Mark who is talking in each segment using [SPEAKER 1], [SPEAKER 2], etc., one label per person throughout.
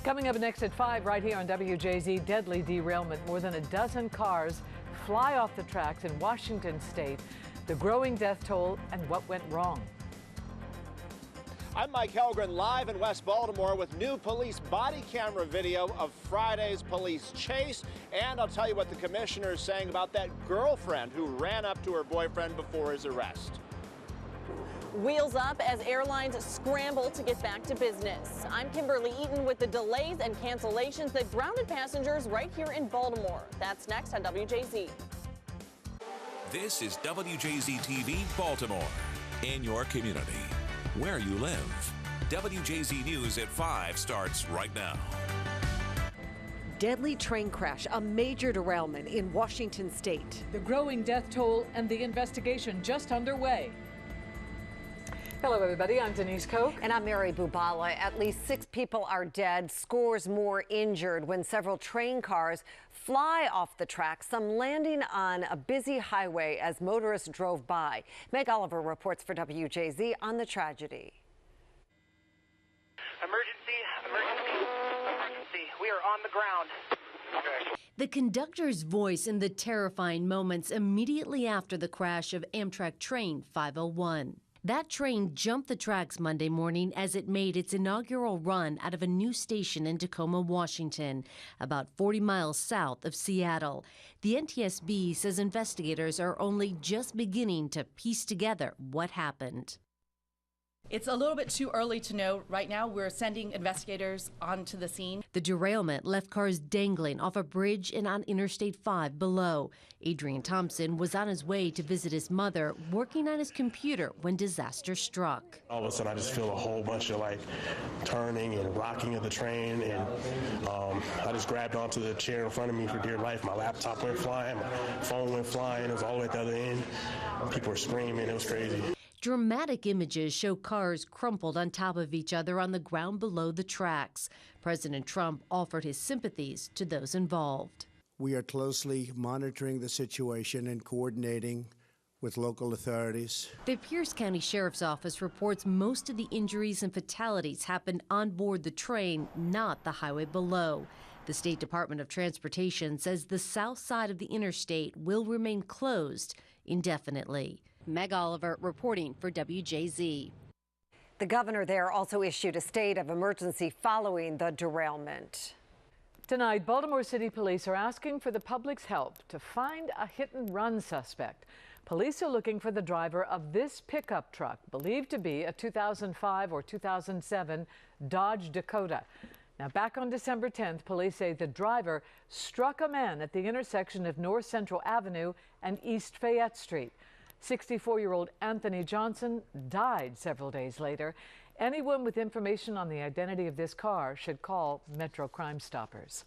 [SPEAKER 1] Coming up next at 5 right here on WJZ, deadly derailment. More than a dozen cars fly off the tracks in Washington state. The growing death toll and what went wrong.
[SPEAKER 2] I'm Mike Helgren, live in West Baltimore with new police body camera video of Friday's police chase. And I'll tell you what the commissioner is saying about that girlfriend who ran up to her boyfriend before his arrest.
[SPEAKER 3] Wheels up as airlines scramble to get back to business. I'm Kimberly Eaton with the delays and cancellations that grounded passengers right here in Baltimore. That's next on WJZ.
[SPEAKER 4] This is WJZ TV Baltimore, in your community, where you live. WJZ News at 5 starts right now.
[SPEAKER 5] Deadly train crash, a major derailment in Washington state.
[SPEAKER 1] The growing death toll and the investigation just underway. Hello, everybody. I'm Denise Koch.
[SPEAKER 5] And I'm Mary Bubala. At least 6 people are dead, scores more injured when several train cars fly off the track, some landing on a busy highway as motorists drove by. Meg Oliver reports for WJZ on the tragedy.
[SPEAKER 6] Emergency. We are on the ground. Okay.
[SPEAKER 7] The conductor's voice in the terrifying moments immediately after the crash of Amtrak train 501. That train jumped the tracks Monday morning as it made its inaugural run out of a new station in Tacoma, Washington, about 40 miles south of Seattle. The NTSB says investigators are only just beginning to piece together what happened.
[SPEAKER 8] It's a little bit too early to know. Right now, we're sending investigators onto the scene.
[SPEAKER 7] The derailment left cars dangling off a bridge and on Interstate 5 below. Adrian Thompson was on his way to visit his mother, working on his computer when disaster struck.
[SPEAKER 9] All of a sudden, I just feel a whole bunch of turning and rocking of the train, and I just grabbed onto the chair in front of me for dear life. My laptop went flying, my phone went flying. It was all the way at the other end. People were screaming. It was crazy.
[SPEAKER 7] Dramatic images show cars crumpled on top of each other on the ground below the tracks. President Trump offered his sympathies to those involved.
[SPEAKER 10] We are closely monitoring the situation and coordinating with local authorities.
[SPEAKER 7] The Pierce County Sheriff's Office reports most of the injuries and fatalities happened on board the train, not the highway below. The State Department of Transportation says the south side of the interstate will remain closed indefinitely. Meg Oliver reporting for WJZ.
[SPEAKER 5] The governor there also issued a state of emergency following the derailment.
[SPEAKER 1] Tonight, Baltimore City Police are asking for the public's help to find a hit-and-run suspect. Police are looking for the driver of this pickup truck, believed to be a 2005 or 2007 Dodge Dakota. Now, back on December 10th, police say the driver struck a man at the intersection of North Central Avenue and East Fayette Street. 64-year-old Anthony Johnson died several days later. Anyone with information on the identity of this car should call Metro Crime Stoppers.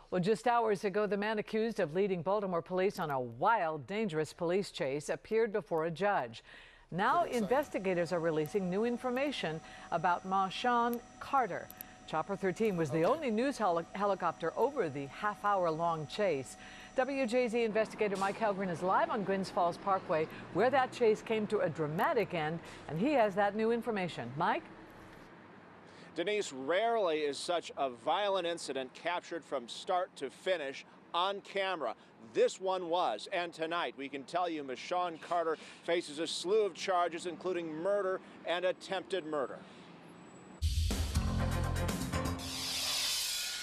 [SPEAKER 1] Well, just hours ago, the man accused of leading Baltimore police on a wild, dangerous police chase appeared before a judge. Now investigators are releasing new information about Marshawn Carter. Chopper 13 was the only news helicopter over the half-hour-long chase. WJZ investigator Mike Helgren is live on Gwynns Falls Parkway, where that chase came to a dramatic end, and he has that new information. Mike?
[SPEAKER 2] Denise, rarely is such a violent incident captured from start to finish on camera. This one was, and tonight we can tell you Marshawn Carter faces a slew of charges, including murder and attempted murder.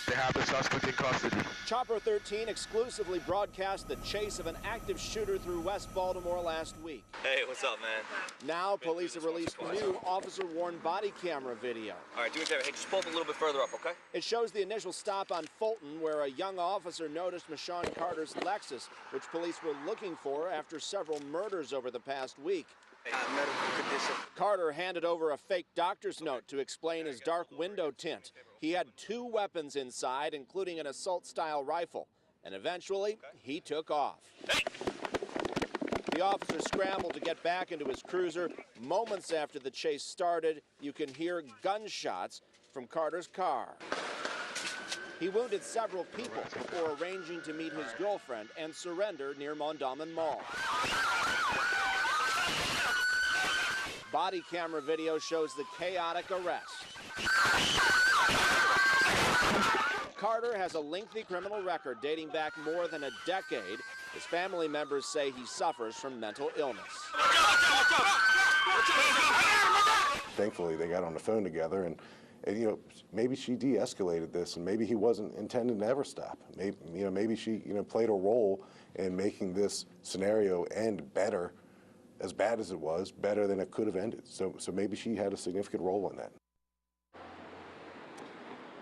[SPEAKER 11] They have the suspect in custody.
[SPEAKER 2] Chopper 13 exclusively broadcast the chase of an active shooter through West Baltimore last week.
[SPEAKER 12] Hey, what's up, man?
[SPEAKER 2] Now, police have released new officer-worn body camera video.
[SPEAKER 12] All right, do me a favor. Hey, just pull up a little bit further up, okay?
[SPEAKER 2] It shows the initial stop on Fulton, where a young officer noticed Marshawn Carter's Lexus, which police were looking for after several murders over the past week.
[SPEAKER 12] Medical condition.
[SPEAKER 2] Carter handed over a fake doctor's note to explain his dark window tint. He had 2 weapons inside, including an assault-style rifle. And eventually, he took off.
[SPEAKER 12] Hey!
[SPEAKER 2] The officer scrambled to get back into his cruiser. Moments after the chase started, you can hear gunshots from Carter's car. He wounded several people before arranging to meet his girlfriend and surrender near Mondawmin Mall. Body camera video shows the chaotic arrest. Carter has a lengthy criminal record dating back more than a decade. His family members say he suffers from mental illness.
[SPEAKER 13] Thankfully, they got on the phone together, and you know, maybe she de-escalated this, and maybe he wasn't intending to ever stop. Maybe she played a role in making this scenario end better, as bad as it was, better than it could have ended. So maybe she had a significant role in that.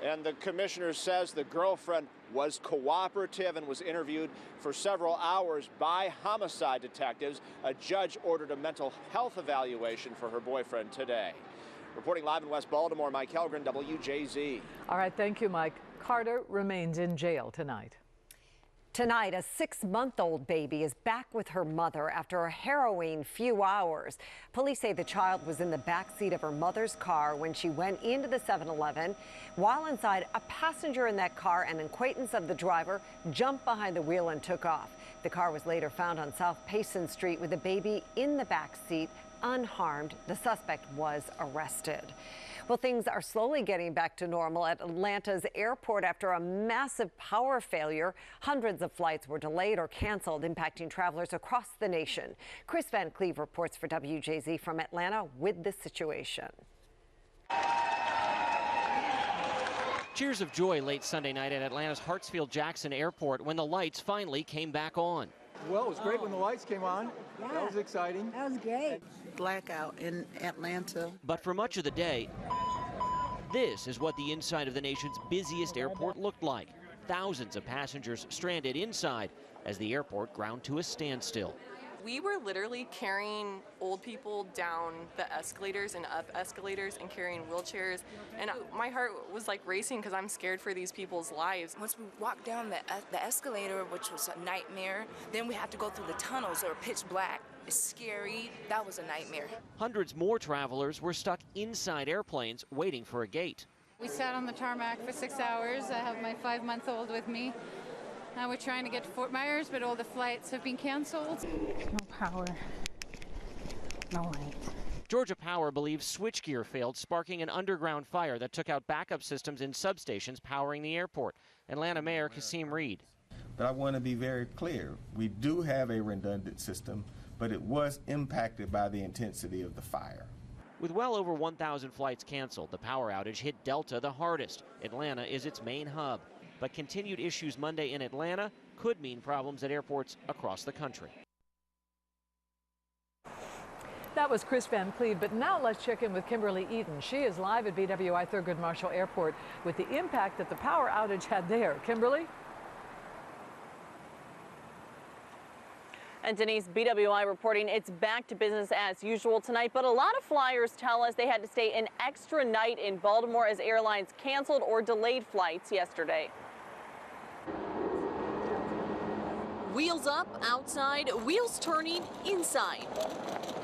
[SPEAKER 2] And the commissioner says the girlfriend was cooperative and was interviewed for several hours by homicide detectives. A judge ordered a mental health evaluation for her boyfriend today. Reporting live in West Baltimore, Mike Helgren, WJZ.
[SPEAKER 1] All right, thank you, Mike. Carter remains in jail tonight.
[SPEAKER 5] Tonight, a 6-month-old baby is back with her mother after a harrowing few hours. Police say the child was in the back seat of her mother's car when she went into the 7-Eleven. While inside, a passenger in that car, an acquaintance of the driver, jumped behind the wheel and took off. The car was later found on South Payson Street with the baby in the back seat, unharmed. The suspect was arrested. Well, things are slowly getting back to normal at Atlanta's airport after a massive power failure. Hundreds of flights were delayed or canceled, impacting travelers across the nation. Chris Van Cleve reports for WJZ from Atlanta with this situation.
[SPEAKER 14] Cheers of joy late Sunday night at Atlanta's Hartsfield-Jackson Airport when the lights finally came back on.
[SPEAKER 15] Well, it was great when the lights came on.
[SPEAKER 16] Yeah.
[SPEAKER 15] That was exciting.
[SPEAKER 16] That was great. Blackout in Atlanta.
[SPEAKER 14] But for much of the day, this is what the inside of the nation's busiest airport looked like. Thousands of passengers stranded inside as the airport ground to a standstill.
[SPEAKER 17] We were literally carrying old people down the escalators and up escalators and carrying wheelchairs. And my heart was like racing because I'm scared for these people's lives.
[SPEAKER 18] Once we walked down the escalator, which was a nightmare, then we had to go through the tunnels that were pitch black. It's scary. That was a nightmare.
[SPEAKER 14] Hundreds more travelers were stuck inside airplanes waiting for a gate.
[SPEAKER 19] We sat on the tarmac for 6 hours. I have my 5-month-old with me. We're trying to get to Fort Myers, but all the flights have been canceled. No power, no light.
[SPEAKER 14] Georgia Power believes switchgear failed, sparking an underground fire that took out backup systems in substations powering the airport. Atlanta Mayor Kasim Reed.
[SPEAKER 20] But I want to be very clear. We do have a redundant system, but it was impacted by the intensity of the fire.
[SPEAKER 14] With well over 1,000 flights canceled, the power outage hit Delta the hardest. Atlanta is its main hub. But continued issues Monday in Atlanta could mean problems at airports across the country.
[SPEAKER 1] That was Chris Van Cleve, but now let's check in with Kimberly Eaton. She is live at BWI Thurgood Marshall Airport with the impact that the power outage had there. Kimberly?
[SPEAKER 3] And Denise, BWI reporting it's back to business as usual tonight, but a lot of flyers tell us they had to stay an extra night in Baltimore as airlines canceled or delayed flights yesterday. Wheels up outside, wheels turning inside.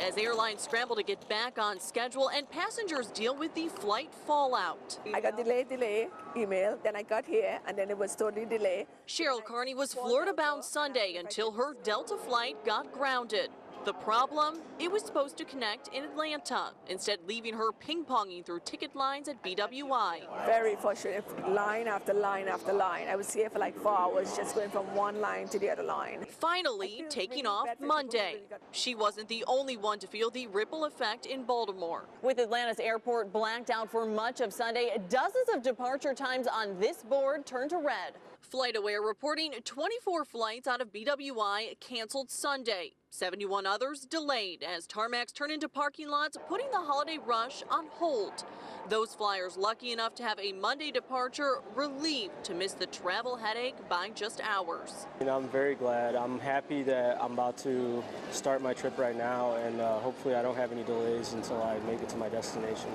[SPEAKER 3] As airlines scramble to get back on schedule and passengers deal with the flight fallout.
[SPEAKER 21] I got delay, email, then I got here, and then it was totally delayed.
[SPEAKER 3] Cheryl Carney was Florida-bound Sunday until her Delta flight got grounded. The problem? It was supposed to connect in Atlanta, instead leaving her ping-ponging through ticket lines at BWI.
[SPEAKER 21] Very frustrating, line after line after line. I was here for like 4 hours just going from one line to the other line.
[SPEAKER 3] Finally, taking off Monday. She wasn't the only one to feel the ripple effect in Baltimore. With Atlanta's airport blacked out for much of Sunday, dozens of departure times on this board turned to red. FlightAware reporting 24 flights out of BWI canceled Sunday. 71 others delayed as tarmacs turn into parking lots, putting the holiday rush on hold. Those flyers lucky enough to have a Monday departure relieved to miss the travel headache by just hours.
[SPEAKER 22] I'm very glad. I'm happy that I'm about to start my trip right now, and hopefully I don't have any delays until I make it to my destination.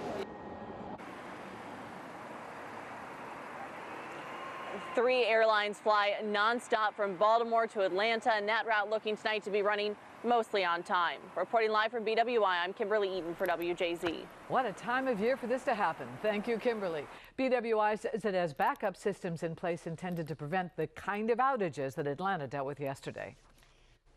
[SPEAKER 3] 3 airlines fly nonstop from Baltimore to Atlanta, and that route looking tonight to be running mostly on time. Reporting live from BWI, I'm Kimberly Eaton for WJZ.
[SPEAKER 1] What a time of year for this to happen. Thank you, Kimberly. BWI says it has backup systems in place intended to prevent the kind of outages that Atlanta dealt with yesterday.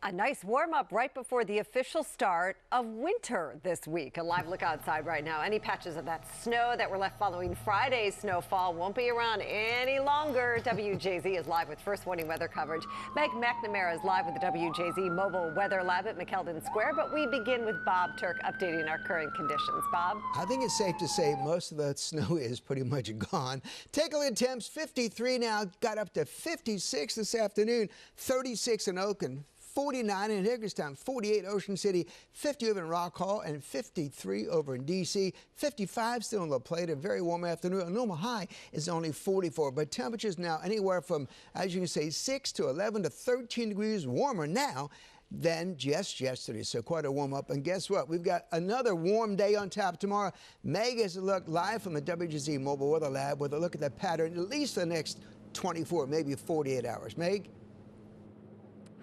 [SPEAKER 5] A nice warm-up right before the official start of winter this week. A live look outside right now. Any patches of that snow that were left following Friday's snowfall won't be around any longer. WJZ is live with first warning weather coverage. Meg McNamara is live with the WJZ Mobile Weather Lab at McKeldin Square. But we begin with Bob Turk updating our current conditions. Bob?
[SPEAKER 4] I think it's safe to say most of the snow is pretty much gone. Take a look at temps. 53 now, got up to 56 this afternoon, 36 in Oakland, 49 in Hagerstown, 48 Ocean City, 50 over in Rock Hall, and 53 over in D.C. 55 still in La Plata. Very warm afternoon. A normal high is only 44, but temperatures now anywhere from, as you can say, 6 to 11 to 13 degrees warmer now than just yesterday. So quite a warm up. And guess what? We've got another warm day on tap tomorrow. Meg has a look live from the WJZ Mobile Weather Lab with a look at the pattern at least for the next 24, maybe 48 hours. Meg?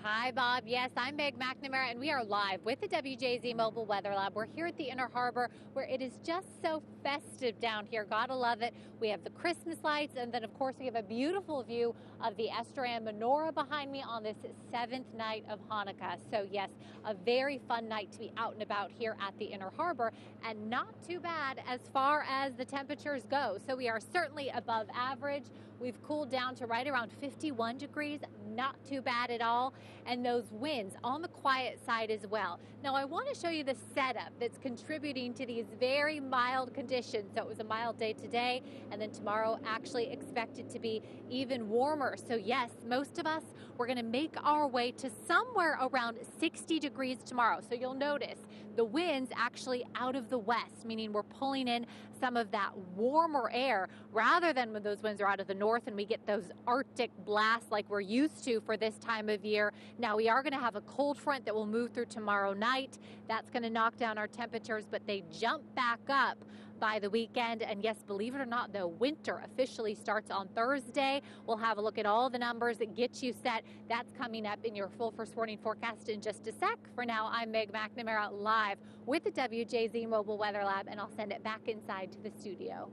[SPEAKER 6] Hi, Bob. Yes, I'm Meg McNamara, and we are live with the WJZ Mobile Weather Lab. We're here at the Inner Harbor, where it is just so festive down here. Gotta love it. We have the Christmas lights, and then, of course, we have a beautiful view of the Estran menorah behind me on this 7th night of Hanukkah. So, yes, a very fun night to be out and about here at the Inner Harbor, and not too bad as far as the temperatures go. So we are certainly above average. We've cooled down to right around 51 degrees, not too bad at all. And those winds on the quiet side as well. Now, I want to show you the setup that's contributing to these very mild conditions. So it was a mild day today, and then tomorrow actually expected to be even warmer. So yes, most of us, we're going to make our way to somewhere around 60 degrees tomorrow. So you'll notice the winds actually out of the west, meaning we're pulling in some of that warmer air rather than when those winds are out of the north and we get those Arctic blasts like we're used to for this time of year. Now, we are going to have a cold front that will move through tomorrow night. That's going to knock down our temperatures, but they jump back up by the weekend. And yes, believe it or not, the winter officially starts on Thursday. We'll have a look at all the numbers that get you set. That's coming up in your full first warning forecast in just a sec. For now, I'm Meg McNamara live with the WJZ Mobile Weather Lab, and I'll send it back inside to the studio.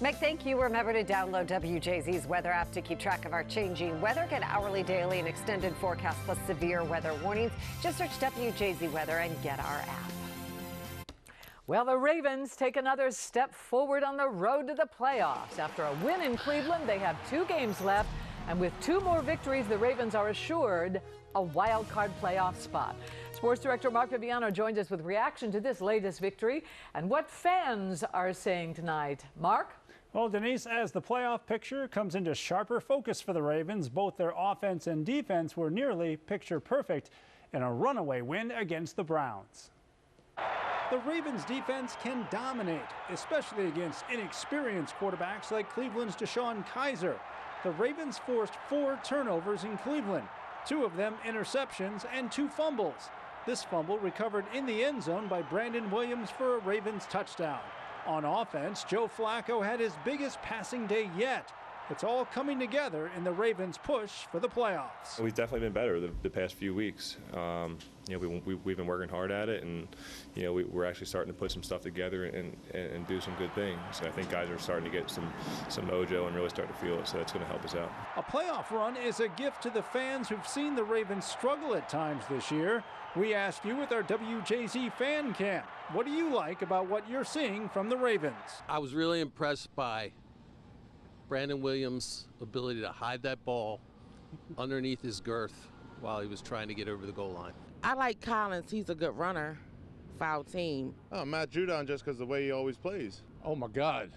[SPEAKER 5] Meg, thank you. Remember to download WJZ's weather app to keep track of our changing weather. Get hourly, daily, and extended forecasts plus severe weather warnings. Just search WJZ Weather and get our app.
[SPEAKER 1] Well, the Ravens take another step forward on the road to the playoffs. After a win in Cleveland, they have 2 games left. And with 2 more victories, the Ravens are assured a wild card playoff spot. Sports director Mark Viviano joins us with reaction to this latest victory and what fans are saying tonight. Mark?
[SPEAKER 23] Well, Denise, as the playoff picture comes into sharper focus for the Ravens, both their offense and defense were nearly picture perfect in a runaway win against the Browns. The Ravens defense can dominate, especially against inexperienced quarterbacks like Cleveland's Deshaun Kaiser. The Ravens forced 4 turnovers in Cleveland, 2 of them interceptions and 2 fumbles. This fumble recovered in the end zone by Brandon Williams for a Ravens touchdown. On offense, Joe Flacco had his biggest passing day yet. It's all coming together in the Ravens' push for the playoffs.
[SPEAKER 24] We've definitely been better the past few weeks. We've been working hard at it, and we're actually starting to put some stuff together and do some good things. So I think guys are starting to get some mojo and really start to feel it. So that's going to help us out.
[SPEAKER 23] A playoff run is a gift to the fans who've seen the Ravens struggle at times this year. We asked you with our WJZ fan cam, what do you like about what you're seeing from the Ravens?
[SPEAKER 25] I was really impressed by Brandon Williams' ability to hide that ball underneath his girth while he was trying to get over the goal line.
[SPEAKER 26] I like Collins. He's a good runner for our team.
[SPEAKER 27] Oh, Matt Judon, just because the way he always plays.
[SPEAKER 28] Oh, my God.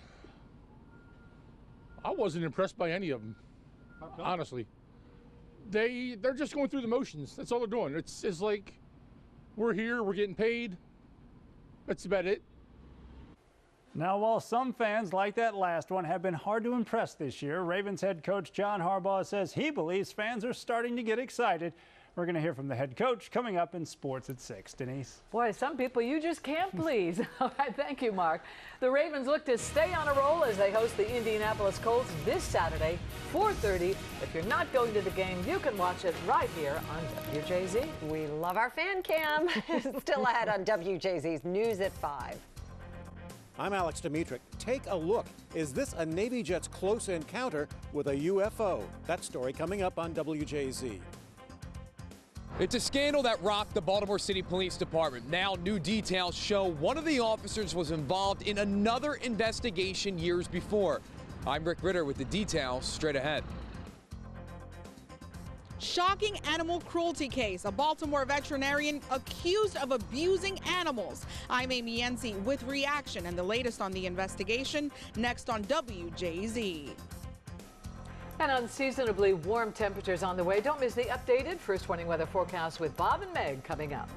[SPEAKER 28] I wasn't impressed by any of them, honestly. They're just going through the motions. That's all they're doing. It's like, we're here, we're getting paid. That's about it.
[SPEAKER 23] Now, while some fans like that last one have been hard to impress this year, Ravens head coach John Harbaugh says he believes fans are starting to get excited. We're going to hear from the head coach coming up in Sports at 6. Denise?
[SPEAKER 1] Boy, some people you just can't please. All right, thank you, Mark. The Ravens look to stay on a roll as they host the Indianapolis Colts this Saturday, 4:30. If you're not going to the game, you can watch it right here on WJZ.
[SPEAKER 5] We love our fan cam. Still ahead on WJZ's News at 5.
[SPEAKER 29] I'm Alex Dimitrik. Take a look. Is this a Navy jet's close encounter with a UFO? That story coming up on WJZ.
[SPEAKER 2] It's a scandal that rocked the Baltimore City Police Department. Now new details show one of the officers was involved in another investigation years before. I'm Rick Ritter with the details straight ahead.
[SPEAKER 7] Shocking animal cruelty case. A Baltimore veterinarian accused of abusing animals. I'm Amy Yenzi with reaction and the latest on the investigation next on WJZ.
[SPEAKER 1] And unseasonably warm temperatures on the way. Don't miss the updated First Warning Weather forecast with Bob and Meg coming up.